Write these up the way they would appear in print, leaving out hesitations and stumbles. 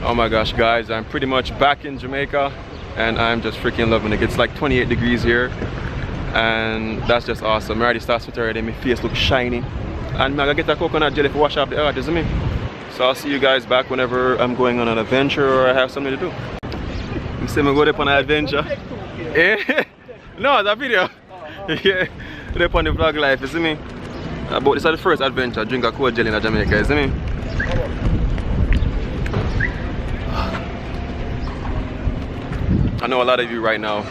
Oh my gosh, guys, I'm pretty much back in Jamaica and I'm just freaking loving it. It's like 28 degrees here and that's just awesome. I already started sweating already, my face looks shiny. And I'm gonna get a coconut jelly for wash off the earth, isn't me? So I'll see you guys back whenever I'm going on an adventure or I have something to do. You see me go up on an adventure? Eh? No, it's a video. Yeah, up on the vlog life, you see me? But this is the first adventure, drink a cold jelly in Jamaica, you see me? I know a lot of you right now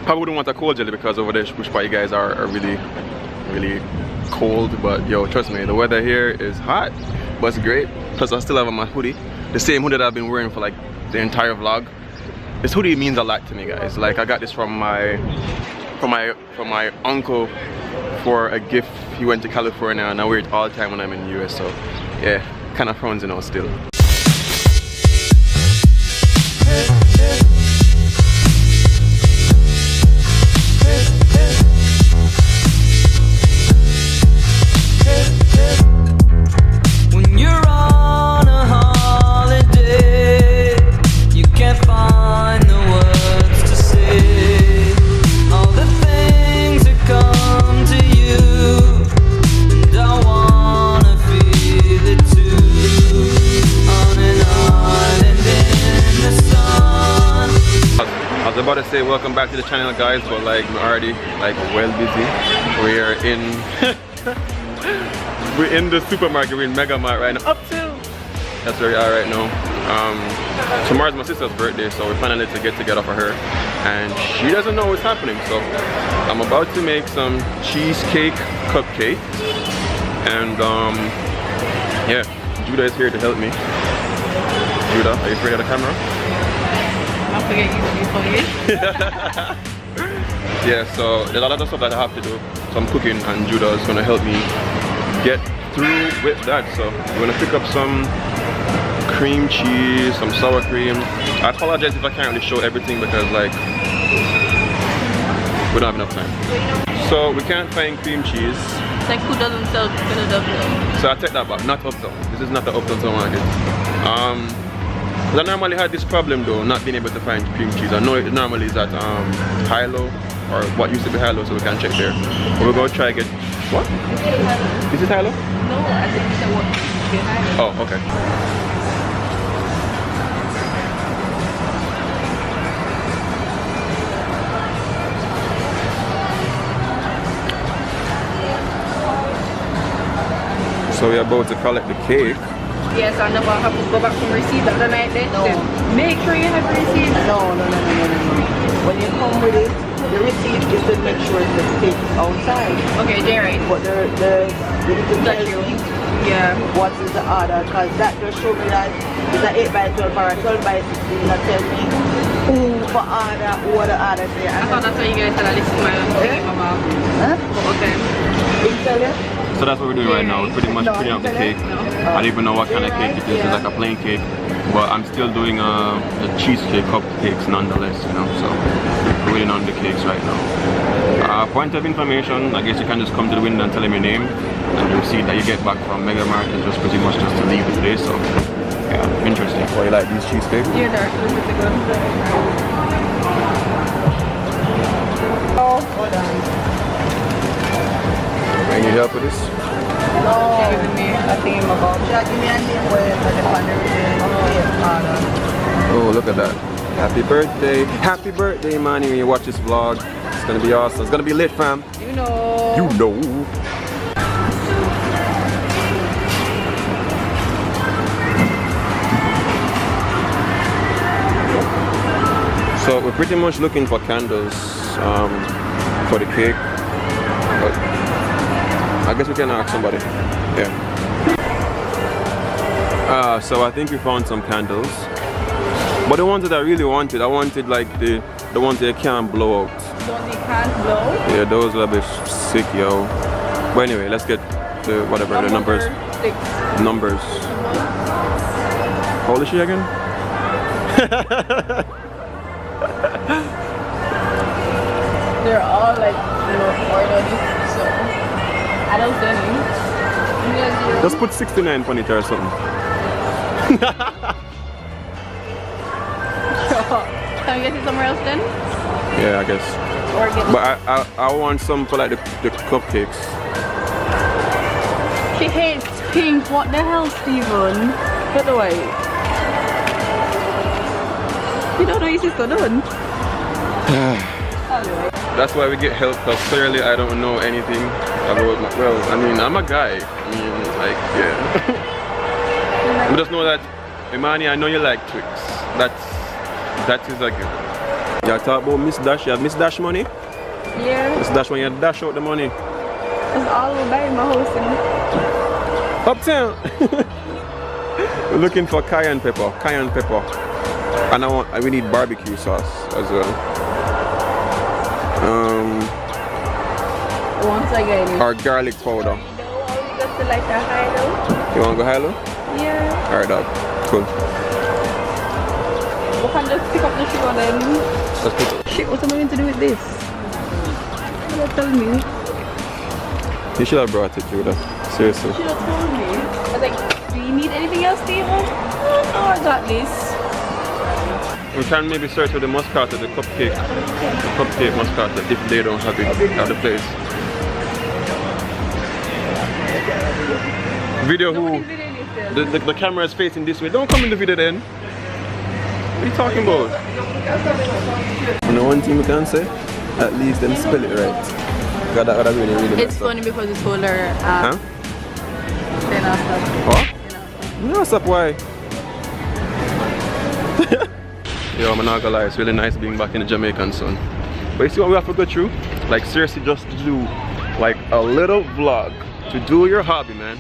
probably wouldn't want a cold jelly because over there which part you guys are really cold, but yo, trust me, the weather here is hot, but it's great. Plus I still have on my hoodie, the same hoodie that I've been wearing for like the entire vlog. This hoodie means a lot to me, guys. Like I got this from my uncle for a gift. He went to California and I wear it all the time when I'm in the US, so yeah, kind of frowns, you know, still. About to say welcome back to the channel, guys, but like we're already like well busy. We're in the supermarket. We're in Mega Mart right now. Up to that's where we are right now. Tomorrow's my sister's birthday, so we're planning to get together for her, and she doesn't know what's happening. So I'm about to make some cheesecake cupcakes, and yeah, Judah is here to help me. Judah, are you afraid of the camera? I'll forget you forget. Yeah, so there's a lot of stuff that I have to do. So I'm cooking and Judah is gonna help me get through with that. So we're gonna pick up some cream cheese, some sour cream. I apologize if I can't really show everything because like we don't have enough time. So we can't find cream cheese. Like who doesn't sell Philadelphia? So I take that back, not Uptown. This is not the Uptown market. I normally had this problem though, not being able to find cream cheese. I know it normally is at Hilo, or what used to be Hilo, so we can check there. But we're gonna try get what? Is it Hilo? No, I think it's what behind. Oh, okay. So we're about to collect the cake. Yes, I never have to go back from receipt the other night then. No. Make sure you have receipt. No. When you come with it, the receipt is to make sure the cake is outside. Okay, Jerry. But you need to tell me what is the order, because that just show me that it's an 8x12 or a 12x16. That tell me who for order, what the order say. I thought that's why you guys had a list of my mama. Huh? Okay. Did you tell you? So that's what we're doing right now. We're pretty much putting up the cake. I don't even know what kind of cake it is. It's like a plain cake, but I'm still doing the cheesecake cupcakes nonetheless, you know. So we're waiting on the cakes right now. Point of information, I guess you can just come to the window and tell them your name, and the receipt that you get back from Mega Mart is just pretty much just to leave the place. So yeah, interesting. Why you like these cheesecakes? Yeah, they're actually pretty good. Oh, hold on. I need help with this? No, give me a thing about. Give me a name where Oh, look at that. Happy birthday. Happy birthday, man, when you watch this vlog. It's gonna be awesome. It's gonna be lit, fam. You know. You know. So we're pretty much looking for candles for the cake. But I guess we can ask somebody. Yeah. So I think we found some candles. But the ones that I really wanted, I wanted like the ones that can't blow out. The ones that can't blow? Yeah, those are a bit sick, yo. But anyway, let's get the whatever, the numbers. 6. Numbers. How old is she again? They're all like ordered. I don't see any. Just put 69 on it or something. Can we get it somewhere else then? Yeah, I guess. Or get But I want some for like the cupcakes. She hates pink. What the hell, Stephen? By the way. You don't know your sister done. That's why we get help, because clearly I don't know anything about my, well, I mean, I'm a guy. I mean, like, yeah. We just know that, Imani, I know you like Twix. That is a good. Yeah, talk about Miss Dash. You have Miss Dash money? Yeah. Miss Dash, when you dash out the money. That's all we're buying my house in. Uptown! We're looking for cayenne pepper. And we need barbecue sauce as well. Once again. Or garlic powder. You want to go high-low? Yeah. Alright, dog. Cool. We can just pick up the sugar then. Let's pick up. Shit, what am I going to do with this? You tell me. You should have brought it, Judah. Seriously. You should have told me. I was like, do you need anything else, Steven? Oh, I got this. We can maybe search for the Moscato, the cupcake Moscato, if they don't have it at the place. Video who? The camera is facing this way. Don't come in the video then. What are you talking about? You know one thing we can say? At least them spell it right. God, that really it's funny because it's older. Huh? What? No, stop, why? Yo, I'm not gonna lie, it's really nice being back in the Jamaican sun. But you see what we have to go through? Like seriously, just to do like a little vlog to do your hobby, man.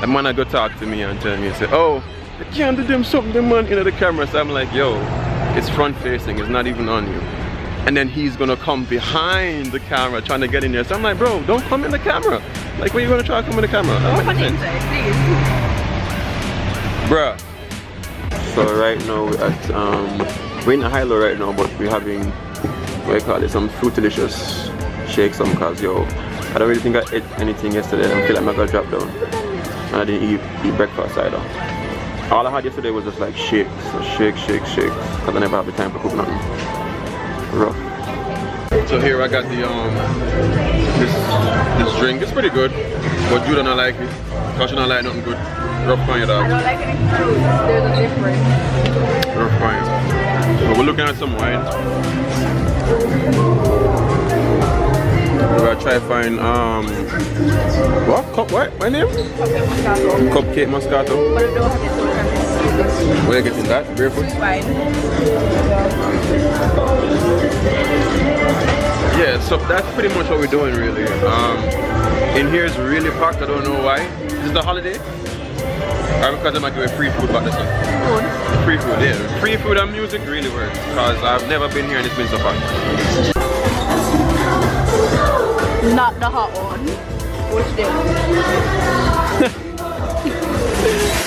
A man go talk to me and tell me, say, oh, you can't do them something, man, in the camera. So I'm like, yo, it's front facing, it's not even on you. And then he's gonna come behind the camera trying to get in there. So I'm like, bro, don't come in the camera. Like, where you gonna try to come in the camera? That makes sense. Bruh. So right now we're at we're in a high-low right now, but we're having what do you call it, some Fruitilicious shakes, some cause yo, I don't really think I ate anything yesterday. I feel like I'm gonna drop down. And I didn't eat breakfast either. All I had yesterday was just like shakes, so shakes, because I never have the time to cook nothing. Rough. So here I got the this drink. It's pretty good, but you don't like it. Cause you don't like nothing good. Rough on your dog. I don't like any fruits. There's a difference. Rough on you. But we're looking at some wine. We're gonna try to find what my name? Cupcake Moscato. Where are you getting that? Barefoot? Fine. Yeah, so that's pretty much what we're doing really. In here is really packed, I don't know why. Is it a holiday? Or because I might give away free food back this one? Free food, yeah. Free food and music really works. Because I've never been here and it's been so fun. Not the hot one. Which day?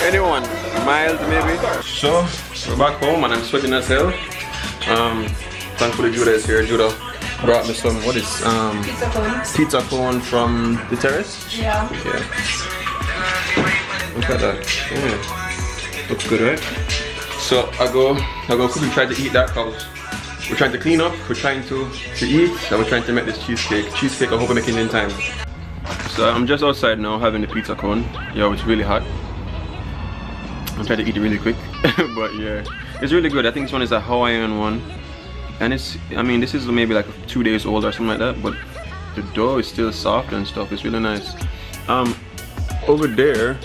Anyone? Mild maybe? So, we're back home and I'm sweating as hell. Thankfully Judah is here. Judah brought me some, what is, pizza cone from the terrace? Yeah. Look at that. Yeah. Looks good, right? So I go quickly try to eat that because we're trying to clean up, we're trying to eat, and we're trying to make this cheesecake. I hope I make it in time. So I'm just outside now having the pizza cone. Yo, it's really hot. I'm trying to eat it really quick. But yeah, it's really good. I think this one is a Hawaiian one. And it's, I mean, this is maybe like 2 days old or something like that, but the dough is still soft and stuff. It's really nice. Over there,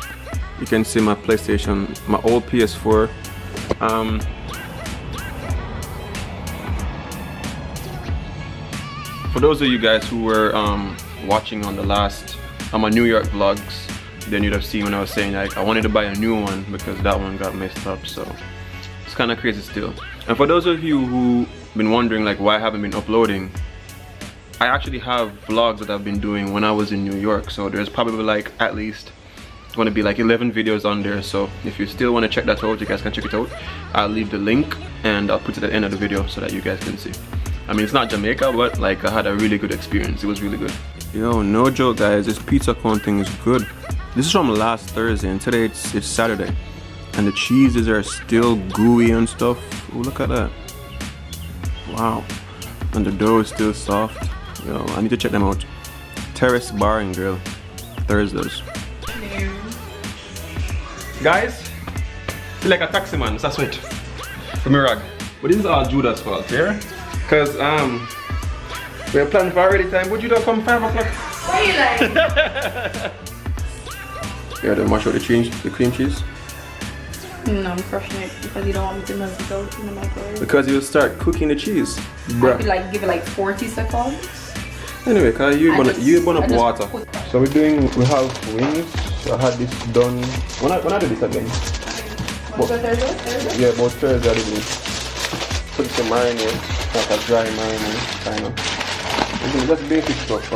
you can see my PlayStation, my old PS4. For those of you guys who were watching on the last, on my New York vlogs, then you'd have seen when I was saying like I wanted to buy a new one because that one got messed up. So it's kind of crazy still. And for those of you who been wondering like why I haven't been uploading, I actually have vlogs that I've been doing when I was in New York. So there's probably like at least going to be like 11 videos on there. So if you still want to check that out, you guys can check it out. I'll leave the link and I'll put it at the end of the video so that you guys can see. I mean, it's not Jamaica, but like I had a really good experience. It was really good. Yo, no joke guys, this pizza cone thing is good. This is from last Thursday and today it's Saturday. And the cheeses are still gooey and stuff. Oh, look at that. Wow. And the dough is still soft. Yo, I need to check them out. Terrace Bar and Grill. Thursdays. Guys, feel like a taxi man, that's it. From Iraq. But this is all Judah's fault here. Cause we're planning for already time. Would Judah come 5 o'clock? What are you like? Yeah, then mash out the cream cheese. No, I'm crushing it because you don't want me to melt it out in the microwave. Because you'll start cooking the cheese. Bruh. I could like give it like 40 seconds. Anyway, cause you burn up water. So we have wings. So I had this done. When I do this again? Thursday? Yeah, about Thursday I did it. Put some marinade, like a dry marinade, kind of. Just basic stuff.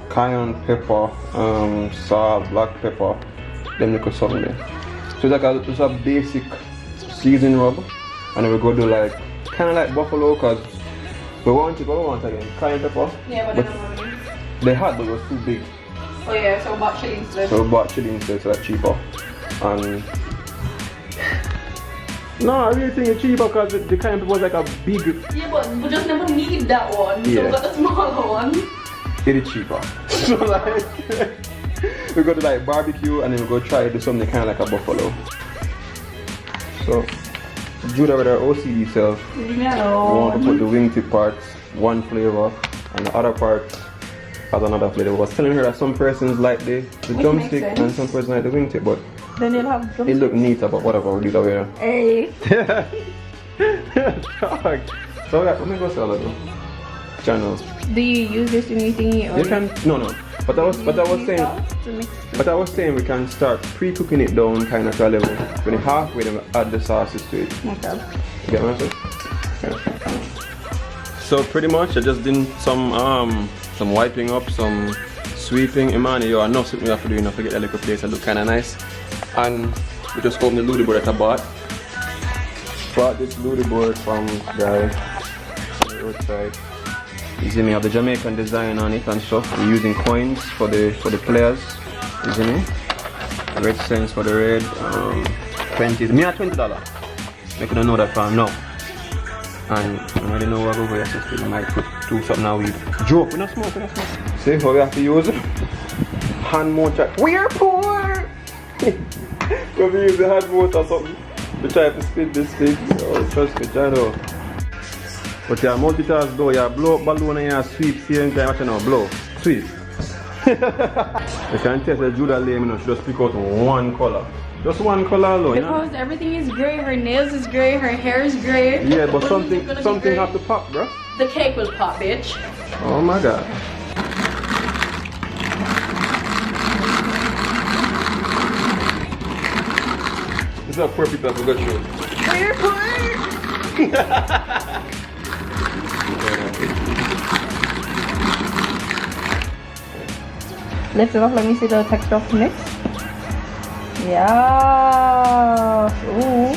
Cayenne pepper, salt, black pepper, then we could something there. So it's a basic seasoning rub, and then we go do like kind of like buffalo, cause we want again cayenne pepper. Yeah, but they had, but it was too big. Oh yeah, so we bought chili instead. So we bought chili instead, so that's cheaper. And no, I really think it's cheaper because the cayenne pepper was like a big. Yeah, but we just never need that one. So we got the smaller one. It is cheaper. So like we go to like barbecue and then we go try to do something kind of like a buffalo. So Judah with our OCD self, we want to put the wingtip parts one flavor and the other part has another flavor. I was telling her that some persons like the drumstick and some persons like the wingtip, but then you'll have drumstick. It look neater, but whatever, we'll do that way. Hey. So yeah, let me go sell it though. Channel. Do you use this in anything? You can no. But I was saying we can start pre-cooking it down kind of to a level. When it's halfway, then we add the sauces to it. Okay. You get what I'm saying? Yeah. So pretty much I just did some wiping up, some sweeping. Imani, yo, I know something we have to do enough to get that little place to look kinda nice. And we just opened the looty board that I bought. Bought this looty board from guy on the roadside. You see me have the Jamaican design on it and stuff. I'm using coins for the players. You see me? Red cents for the red. 20. Me at $20. Make you know that from now. And I already know what over here. So I might put do something now with joke. We're not smoking. See how we have to use it? Hand motor. We're poor! Because we use the hand motor or something to try to spin this thing. Oh, trust me, I know. But you multitask though, you blow up balloon and you sweep same time. What you know, blow, sweep. You can test that Judah lame, she just pick out one color. Just one color alone. Because everything is grey, her nails is grey, her hair is grey. Yeah, but something have to pop, bro. The cake will pop, bitch. Oh my god. This is how poor people have to go through. We're poor! Lift it up, let me see the texture of the mix. Yeah. Ooh.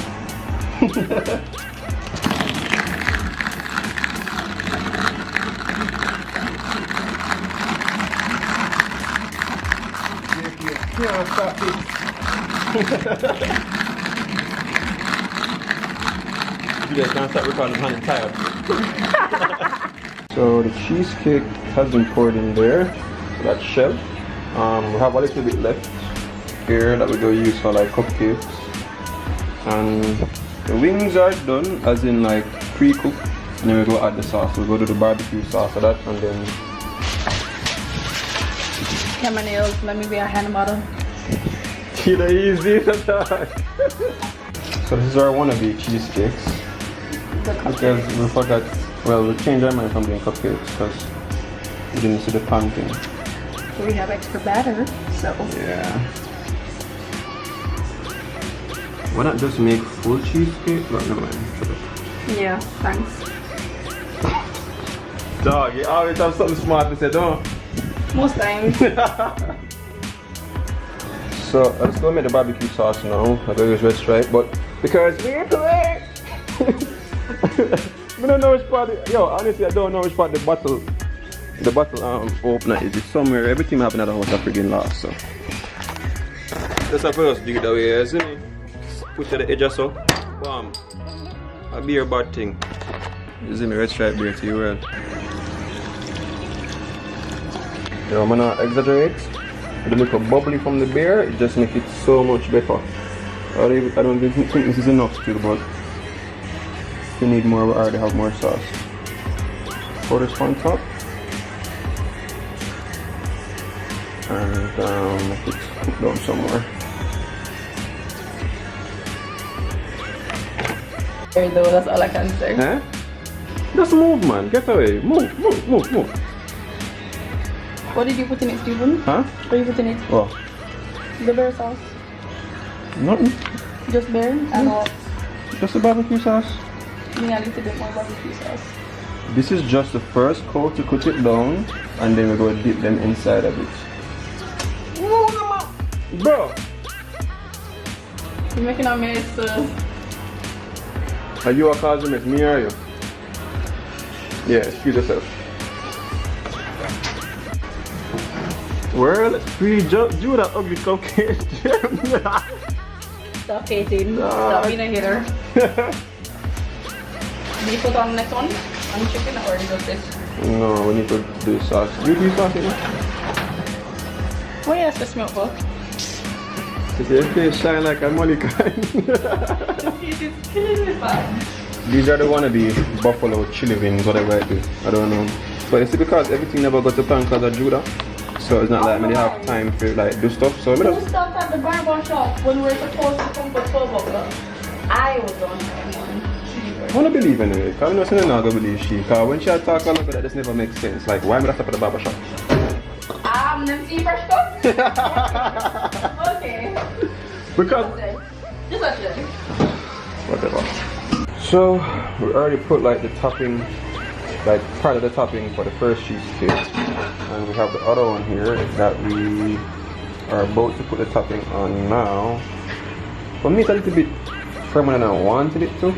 You guys can't stop recording, I'm tired. So the cheesecake has been poured in there, that shell. We have a little bit left here that we're going to use for like cupcakes. And the wings are done, as in like pre-cooked. And then we go add the sauce. We'll go do the barbecue sauce for that and then... Yeah, my nails, let me be a hand model. Kid easy to talk. So this is our wannabe cheesecakes. Because we forgot, well, we changed our mind from doing cupcakes because we didn't see the pan thing. We have extra batter, so. Yeah. Why not just make full cheesecake? But no, man. Yeah, thanks. Dog, you always have something smart to say, don't you? Most times. So let's go make the barbecue sauce now. I use red stripe, but because we're clear. I don't know which part. Yo, honestly, I don't know which part the bottle opener is. It's somewhere. Everything happened at the house I freaking lost. So that's how first do it that way, isn't it? put at the edge or so. Bam. A beer bad thing. This is my red stripe beer to you world. Yeah, I'm gonna exaggerate. To make a bubbly from the beer, it just makes it so much better. I don't think this is enough still, but if you need more, we already have more sauce. Pour this on top. And make it cook down somewhere. There though, that's all I can say. Eh? Just move, man. Get away. Move, move, move, move. What did you put in it, Stephen? Huh? What did you put in it? Oh. The bear sauce. Nothing. Just bear and what? Just a barbecue sauce. Yeah, a little bit more barbecue sauce. This is just the first coat to cook it down, and then we're going to dip them inside of it. Bro! You're making a mess. Are you a cause of mess? Me or you? Yeah, excuse yourself. Well, free do that ugly cupcake. Stop hating. Stop being a hater. Do you put on the next one? On chicken or just this? No, we need to do sauce. You do sauce, you know? What do you ask for smell for? Your face shine like a money kind. It's killing me, man. These are the wannabe buffalo chili wings, whatever I do. I don't know. But it's because everything never got to plan because of Judah. So it's not like I have time to like do stuff. So we stopped at the barber shop when we were supposed to come for 12 o'clock. I was on time one. I wanna believe anyway. Because I'm not saying I'm not gonna believe she. Because when she talk a lot of that, this never makes sense. Like why am I stop at the barber shop? Them see fresh cuts? Okay. Because just watch it. Whatever. So we already put like the topping, like part of the topping for the first cheesecake, and we have the other one here that we are about to put the topping on now. For me, it's a little bit firmer than I wanted it to.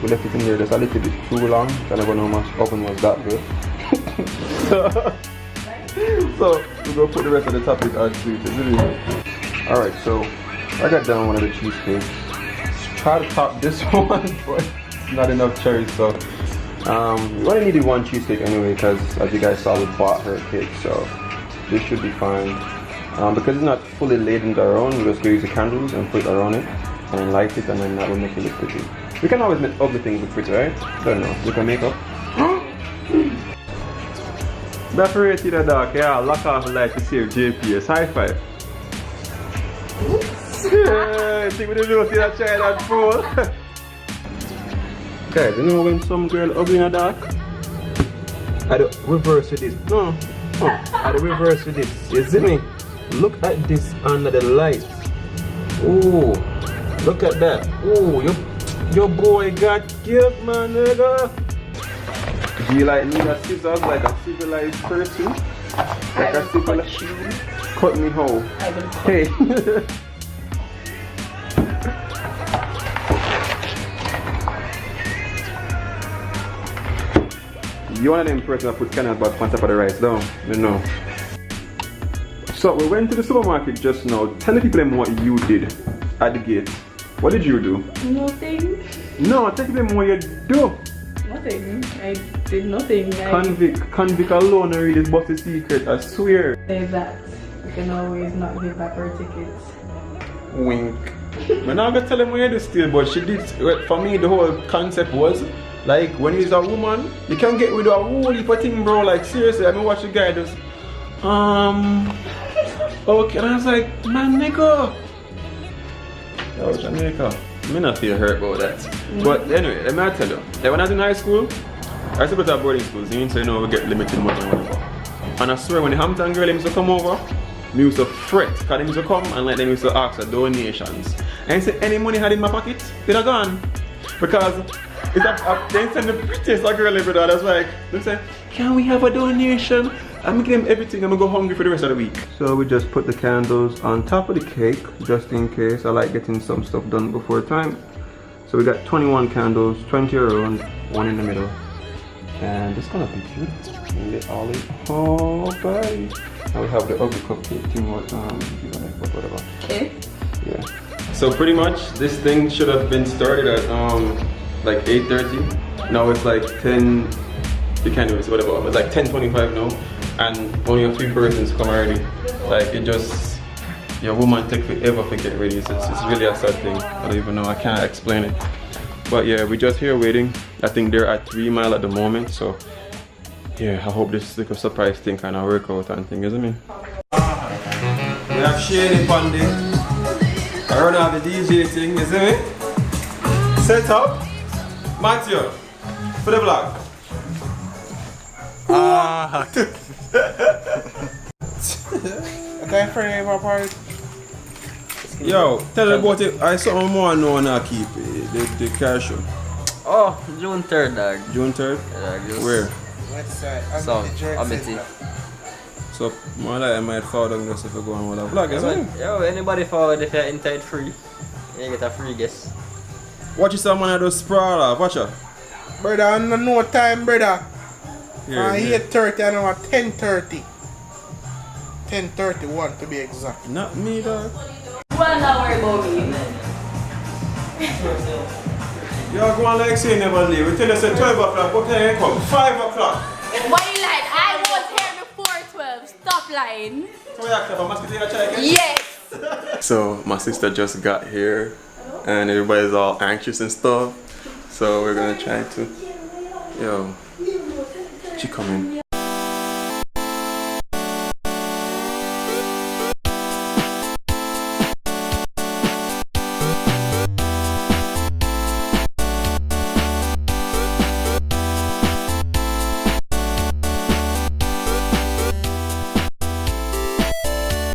We left it in there just a little bit too long. I never know my oven was that good. So we're gonna put the rest of the topping on to it. Alright, so I got down one of the cheesecakes. Try to top this one, but not enough cherries. So we only needed one cheesecake anyway, because as you guys saw, we bought her cake, so this should be fine. Because it's not fully laden around, we're just gonna use the candles and put it around it and light it, and then that will make it look pretty. We can always make ugly things look pretty, right? I don't know. You can make up. That's rated a dark, yeah. Lock off the light to save JPS. High five. Yeah, I think we didn't see that child at full. Guys, you know when some girl ugly in the dark? I do reverse with this. No. I do reverse with this. You see me? Look at this under the light. Ooh. Look at that. Ooh, your boy got killed, man, nigga. Do you like need a scissors like a civilized person? Like a civilized cut me how? Hey. You one of them person that put cannons back on top of the rice down, you know. So we went to the supermarket just now. Tell the people them what you did at the gate. What did you do? Nothing. No, tell them what you do. Nothing. I did nothing. Convict alone read this bossy secret, I swear. Say that. You can always not give back her tickets. Wink. I'm not gonna tell him what you do still, but she did. For me, the whole concept was like when he's a woman, you can get rid of a whole heap of thing, bro. Like seriously, I mean, watch the guy just okay, and I was like, man, nigga. Oh, Jamaica. I not feel hurt about that. But anyway, let me tell you. Like when I was in high school, I used to go to boarding schools, so you know we get limited money and whatever. And I swear when the Hampton girl used to come over, they used to fret, because they used to come and like they used to ask for donations. And say any money I had in my pocket, they're gone. Because it's they send the prettiest girl every day. That's like, they say, can we have a donation? I'm gonna give them everything, I'm gonna go hungry for the rest of the week. So we just put the candles on top of the cake, just in case. I like getting some stuff done before time. So we got 21 candles, 20 around, one in the middle. And it's gonna be cute. Oh, bye. Now we have the ugly cupcake thing, whatever. Okay. Yeah. So pretty much this thing should have been started at like 8:30. Now it's like 10. You can't even see whatever. It's like 10:25 now, and only a few persons come already. Like it just, your woman take forever to get ready. It's really a sad thing. I don't even know. I can't explain it. But yeah, we're just here waiting. I think they're at 3 Mile at the moment. So yeah, I hope this little surprise thing kind of work out and thing, isn't it? We have Shane Pandy. I run out the DJ thing, isn't it? Set up. Matthew, for the vlog. Okay, for the part. Yo, tell me about it. I saw more know now keep the car show. Oh, June 3rd, dog. June 3rd? Yeah, just Where? What's that? So, Amity. So, more like I might fall down just if I go on with a vlog, isn't it? Yo, anybody forward if you're inside free, you get a free guest. Watch someone of those sprawler, watch her. Brother, no time, brother. Here, 8:30 and now 10:30. 10:31 to be exact. Not me, dog. Well, not worry about me. Yo, go on like say never leave. We tell us at 12 o'clock, what time you come? 5 o'clock. Why you lying? I was here before 12. Stop lying. So you have a mosquito try again? Yes. So my sister just got here and everybody's all anxious and stuff. So we're gonna try to, yo, she coming.